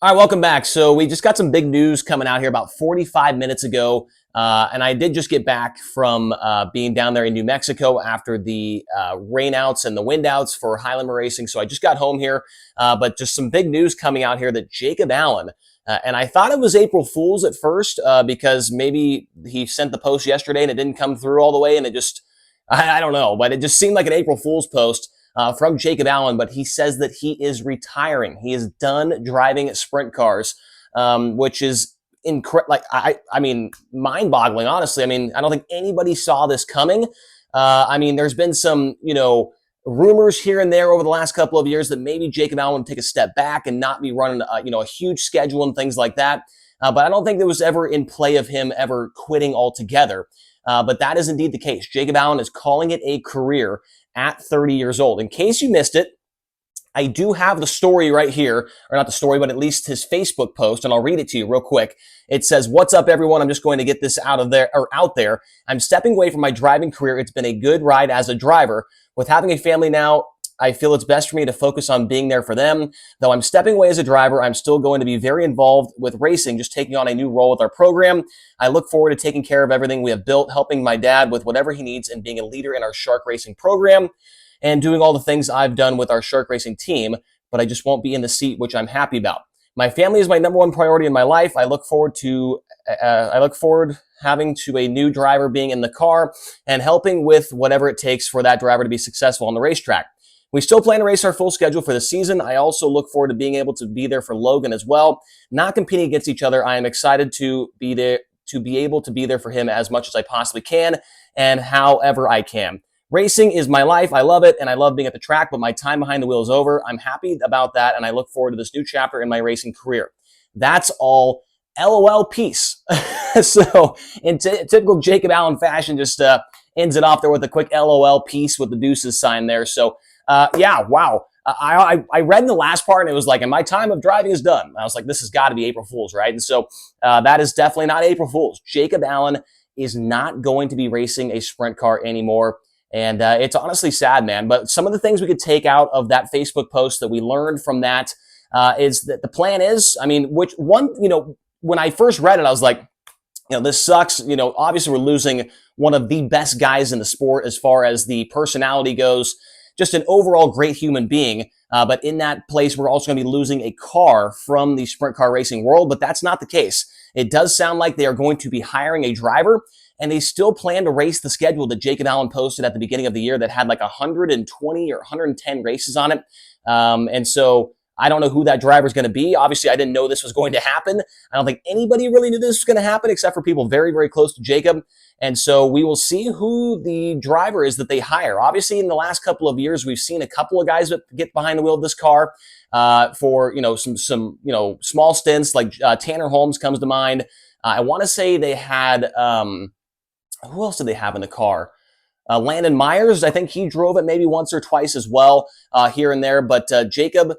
All right, welcome back. So we just got some big news coming out here about 45 minutes ago. And I did just get back from being down there in New Mexico after the rainouts and the windouts for Highland Racing. So I just got home here, but just some big news coming out here that Jacob Allen, and I thought it was April Fool's at first because maybe he sent the post yesterday and it didn't come through all the way. And it just, I don't know, but it just seemed like an April Fool's post from Jacob Allen, but he says that he is retiring. He is done driving sprint cars, which is incredible. I mean, mind-boggling. Honestly, I mean, I don't think anybody saw this coming. I mean, there's been some, rumors here and there over the last couple of years that maybe Jacob Allen would take a step back and not be running, a huge schedule and things like that. But I don't think there was ever in play of him ever quitting altogether. But that is indeed the case. Jacob Allen is calling it a career at 30 years old. In case you missed it, I do have the story right here, or not the story, but at least his Facebook post, and I'll read it to you real quick. It says, "What's up, everyone? I'm just going to get this out there. I'm stepping away from my driving career. It's been a good ride as a driver. With having a family now, I feel it's best for me to focus on being there for them. Though I'm stepping away as a driver, I'm still going to be very involved with racing, just taking on a new role with our program. I look forward to taking care of everything we have built, helping my dad with whatever he needs, and being a leader in our shark racing program, and doing all the things I've done with our shark racing team, but I just won't be in the seat, which I'm happy about. My family is my number one priority in my life. I look forward having to a new driver being in the car and helping with whatever it takes for that driver to be successful on the racetrack. We still plan to race our full schedule for the season. I also look forward to being able to be there for Logan as well. Not competing against each other, I am excited to be there, to be able to be there for him as much as I possibly can and however I can. Racing is my life. I love it, and I love being at the track, but my time behind the wheel is over. I'm happy about that, and I look forward to this new chapter in my racing career." That's all. LOL, peace. So in typical Jacob Allen fashion, just ends it off there with a quick LOL, peace, with the deuces sign there. So yeah, wow. I read in the last part and it was like, and my time of driving is done. I was like, this has got to be April Fool's, right? And so that is definitely not April Fool's. Jacob Allen is not going to be racing a sprint car anymore. And it's honestly sad, man. But some of the things we could take out of that Facebook post that we learned from that is that the plan is, I mean, which one, when I first read it, I was like, this sucks. Obviously we're losing one of the best guys in the sport as far as the personality goes, just an overall great human being. But in that place, we're also going to be losing a car from the sprint car racing world, but that's not the case. It does sound like they are going to be hiring a driver, and they still plan to race the schedule that Jacob Allen posted at the beginning of the year that had like 120 or 110 races on it. And so I don't know who that driver is going to be. Obviously, I didn't know this was going to happen. I don't think anybody really knew this was going to happen except for people very, very close to Jacob. And so we will see who the driver is that they hire. Obviously, in the last couple of years, we've seen a couple of guys that get behind the wheel of this car for some small stints. Like Tanner Holmes comes to mind. I want to say they had who else did they have in the car? Landon Myers, I think he drove it maybe once or twice as well here and there. But Jacob,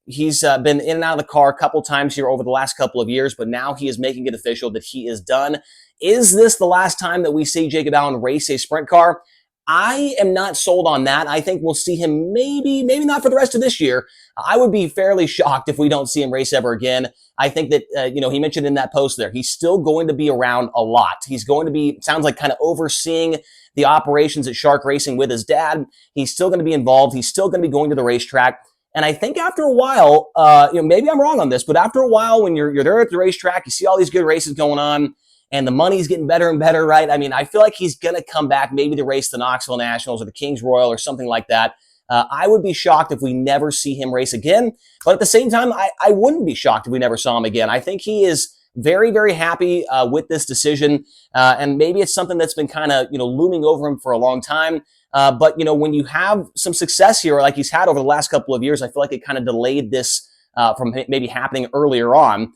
he's been in and out of the car a couple times here over the last couple of years, but now he is making it official that he is done. Is this the last time that we see Jacob Allen race a sprint car? I am not sold on that. I think we'll see him maybe not for the rest of this year. I would be fairly shocked if we don't see him race ever again. I think that, he mentioned in that post there, he's still going to be around a lot. He's going to be, sounds like, kind of overseeing the operations at Shark Racing with his dad. He's still going to be involved. He's still going to be going to the racetrack. And I think after a while, maybe I'm wrong on this, but after a while, when you're there at the racetrack, you see all these good races going on, and the money's getting better and better, right? I mean, I feel like he's going to come back maybe to race the Knoxville Nationals or the Kings Royal or something like that. I would be shocked if we never see him race again. But at the same time, I wouldn't be shocked if we never saw him again. I think he is very, very happy with this decision. And maybe it's something that's been kind of, looming over him for a long time. But when you have some success here, like he's had over the last couple of years, I feel like it kind of delayed this from maybe happening earlier on.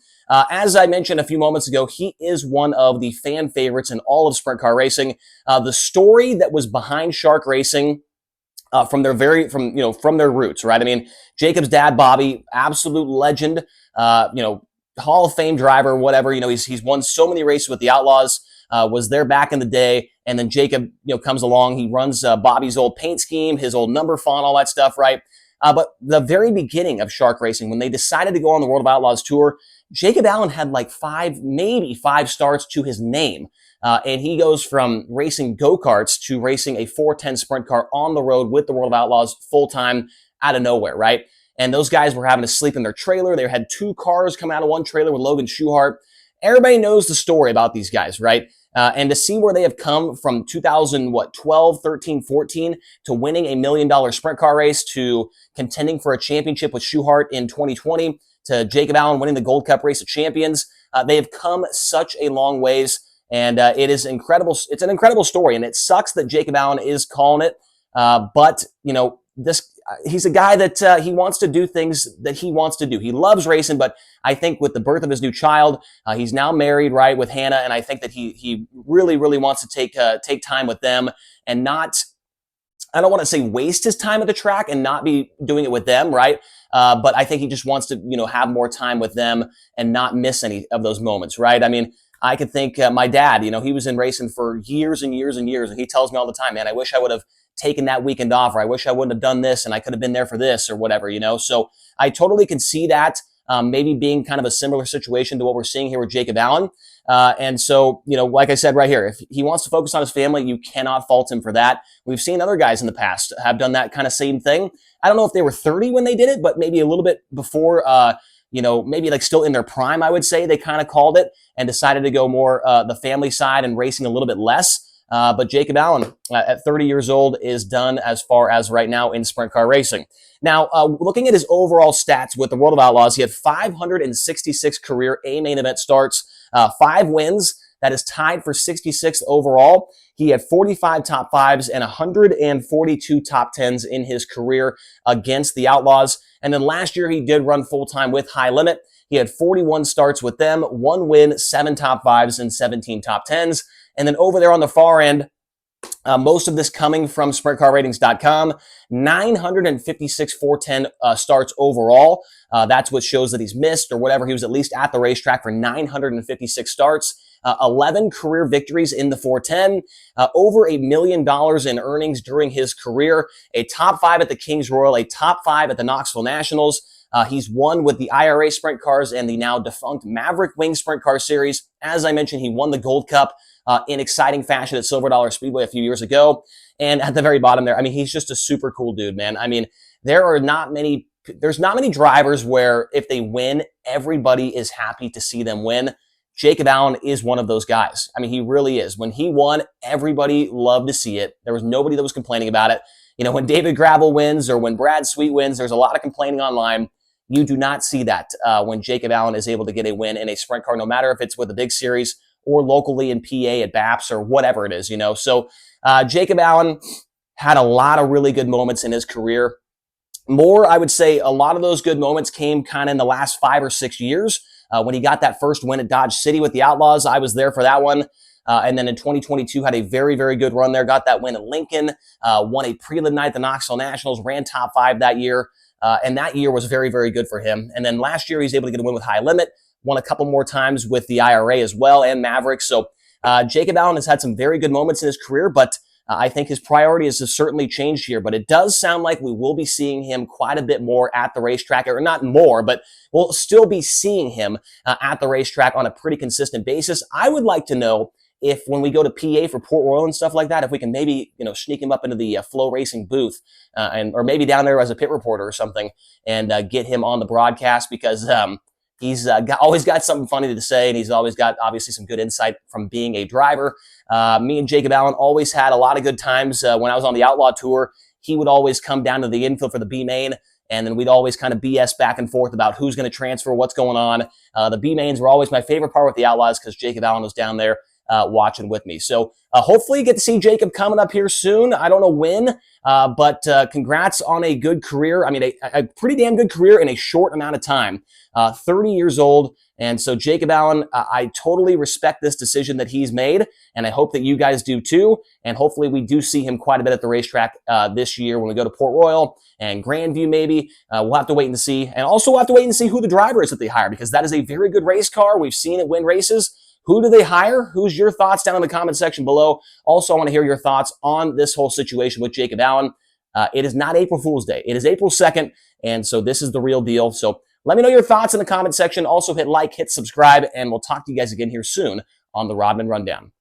As I mentioned a few moments ago, he is one of the fan favorites in all of sprint car racing. The story that was behind Shark Racing from their roots, right? I mean, Jacob's dad, Bobby, absolute legend, Hall of Fame driver, whatever. He's won so many races with the Outlaws. Was there back in the day, and then Jacob, comes along. He runs Bobby's old paint scheme, his old number font, all that stuff, right? But the very beginning of shark racing, when they decided to go on the World of Outlaws tour, Jacob Allen had like maybe five starts to his name. And he goes from racing go-karts to racing a 410 sprint car on the road with the World of Outlaws full-time out of nowhere, right? And those guys were having to sleep in their trailer. They had two cars come out of one trailer with Logan Schuchart. Everybody knows the story about these guys, right? And to see where they have come from 2012, 13, 14 to winning $1 million sprint car race to contending for a championship with Schuchart in 2020 to Jacob Allen winning the Gold Cup Race of Champions. They have come such a long ways, and it is incredible. It's an incredible story, and it sucks that Jacob Allen is calling it. But, you know, he's a guy that he wants to do things that he wants to do. He loves racing, but I think with the birth of his new child, he's now married, right, with Hannah, and I think that he really, really wants to take time with them and not, I don't want to say waste his time at the track and not be doing it with them, right? But I think he just wants to, you know, have more time with them and not miss any of those moments, right? I mean, I could think my dad, you know, he was in racing for years and years and years, and he tells me all the time, man, I wish I would have taken that weekend off, or I wish I wouldn't have done this and I could have been there for this or whatever, you know? So I totally can see that maybe being kind of a similar situation to what we're seeing here with Jacob Allen. And so, you know, like I said right here, if he wants to focus on his family, you cannot fault him for that. We've seen other guys in the past have done that kind of same thing. I don't know if they were 30 when they did it, but maybe a little bit before, you know, maybe like still in their prime, I would say they kind of called it and decided to go more the family side and racing a little bit less. But Jacob Allen, at 30 years old, is done as far as right now in sprint car racing. Now, looking at his overall stats with the World of Outlaws, he had 566 career A-main event starts, 5 wins. That is tied for 66th overall. He had 45 top 5s and 142 top 10s in his career against the Outlaws. And then last year, he did run full-time with High Limit. He had 41 starts with them, 1 win, 7 top 5s, and 17 top 10s. And then over there on the far end, most of this coming from SprintCarRatings.com, 956 410 starts overall. That's what shows that he's missed or whatever. He was at least at the racetrack for 956 starts. 11 career victories in the 410, over $1 million in earnings during his career, a top 5 at the Kings Royal, a top 5 at the Knoxville Nationals. He's won with the IRA sprint cars and the now defunct Maverick Wing Sprint Car Series. As I mentioned, he won the Gold Cup in exciting fashion at Silver Dollar Speedway a few years ago. And at the very bottom there, I mean, he's just a super cool dude, man. I mean, there's not many drivers where if they win, everybody is happy to see them win. Jacob Allen is one of those guys. I mean, he really is. When he won, everybody loved to see it. There was nobody that was complaining about it. You know, when David Gravel wins or when Brad Sweet wins, there's a lot of complaining online. You do not see that when Jacob Allen is able to get a win in a sprint car, no matter if it's with a big series or locally in PA at BAPS or whatever it is, you know. So Jacob Allen had a lot of really good moments in his career. More, I would say, a lot of those good moments came kind of in the last 5 or 6 years. When he got that first win at Dodge City with the Outlaws, I was there for that one. And then in 2022, had a very, very good run there. Got that win at Lincoln, won a prelim night at the Knoxville Nationals, ran top 5 that year. And that year was very, very good for him. And then last year, he's able to get a win with High Limit, won a couple more times with the IRA as well and Maverick. So Jacob Allen has had some very good moments in his career, but I think his priorities have certainly changed here. But it does sound like we will be seeing him quite a bit more at the racetrack, or not more, but we'll still be seeing him at the racetrack on a pretty consistent basis. I would like to know if when we go to PA for Port Royal and stuff like that, if we can maybe, you know, sneak him up into the Flow Racing booth or maybe down there as a pit reporter or something and get him on the broadcast, because he's always got something funny to say, and he's always got obviously some good insight from being a driver. Me and Jacob Allen always had a lot of good times. When I was on the Outlaw Tour, he would always come down to the infield for the B-Main, and then we'd always kind of BS back and forth about who's going to transfer, what's going on. The B-Mains were always my favorite part with the Outlaws because Jacob Allen was down there watching with me. So hopefully you get to see Jacob coming up here soon. I don't know when, but congrats on a good career. I mean, a pretty damn good career in a short amount of time. 30 years old. And so Jacob Allen, I totally respect this decision that he's made, and I hope that you guys do too. And hopefully we do see him quite a bit at the racetrack this year when we go to Port Royal and Grandview maybe. We'll have to wait and see. And also we'll have to wait and see who the driver is that they hire, because that is a very good race car. We've seen it win races. Who do they hire? Who's your thoughts down in the comment section below? Also, I want to hear your thoughts on this whole situation with Jacob Allen. It is not April Fool's Day. It is April 2nd, and so this is the real deal. So let me know your thoughts in the comment section. Also hit like, hit subscribe, and we'll talk to you guys again here soon on the Rodman Rundown.